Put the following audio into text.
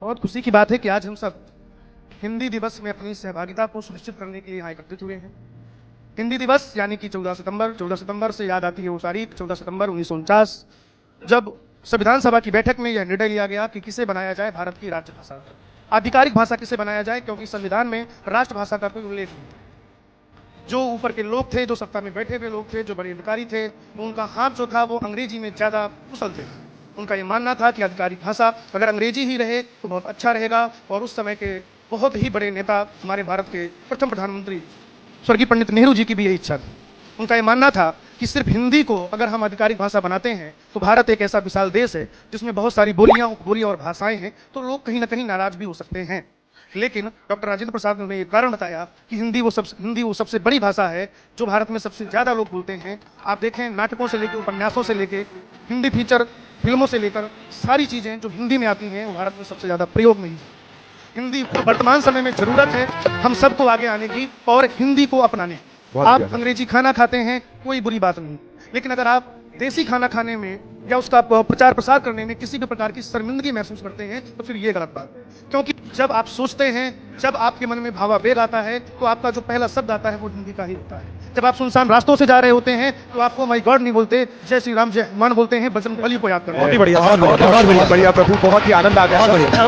बहुत खुशी की बात है कि आज हम सब हिंदी दिवस में अपनी सहभागिता को सुनिश्चित करने के लिए यहाँ एकत्रित हुए हैं। हिंदी दिवस यानी कि 14 सितंबर से याद आती है वो तारीख 14 सितंबर 1949, जब संविधान सभा की बैठक में यह निर्णय लिया गया कि किसे बनाया जाए भारत की राष्ट्रभाषा, आधिकारिक भाषा किसे बनाया जाए, क्योंकि संविधान में राष्ट्रभाषा का कोई उल्लेख नहीं। जो ऊपर के लोग थे, जो सत्ता में बैठे हुए लोग थे, जो बड़े अधिकारी थे, उनका हाथ जो था वो अंग्रेजी में ज्यादा कुशल थे। उनका ये मानना था कि आधिकारिक भाषा अगर अंग्रेजी ही रहे तो बहुत अच्छा रहेगा। और उस समय के बहुत ही बड़े नेता, हमारे भारत के प्रथम प्रधानमंत्री स्वर्गीय पंडित नेहरू जी की भी यही इच्छा थी। उनका ये मानना था कि सिर्फ हिंदी को अगर हम आधिकारिक भाषा बनाते हैं तो भारत एक ऐसा विशाल देश है जिसमें बहुत सारी बोलियां और भाषाएं हैं, तो लोग कहीं ना कहीं नाराज भी हो सकते हैं। लेकिन डॉक्टर राजेंद्र प्रसाद ने एक कारण बताया कि हिंदी वो सबसे बड़ी भाषा है जो भारत में सबसे ज्यादा लोग बोलते हैं। आप देखें, नाटकों से लेकर उपन्यासों से लेकर हिंदी फीचर फिल्मों से लेकर सारी चीजें जो हिंदी में आती हैं वो भारत में सबसे ज्यादा प्रयोग में ही है। हिंदी वर्तमान समय में जरूरत है हम सबको आगे आने की और हिंदी को अपनाने। आप अंग्रेजी खाना खाते हैं, कोई बुरी बात नहीं, लेकिन अगर आप देसी खाना खाने में या उसका प्रचार प्रसार करने में किसी भी प्रकार की शर्मिंदगी महसूस करते हैं तो फिर ये गलत बात है। क्योंकि जब आप सोचते हैं, जब आपके मन में भावावेग आता है तो आपका जो पहला शब्द आता है वो हिंदी का ही होता है। जब आप सुनसान रास्तों से जा रहे होते हैं तो आपको माय गॉड नहीं बोलते, जय श्री राम जय हनुमान बोलते हैं, बजरंग बली को याद करते हैं। बहुत ही बढ़िया, बहुत बढ़िया प्रभु, बहुत ही आनंद आ गया।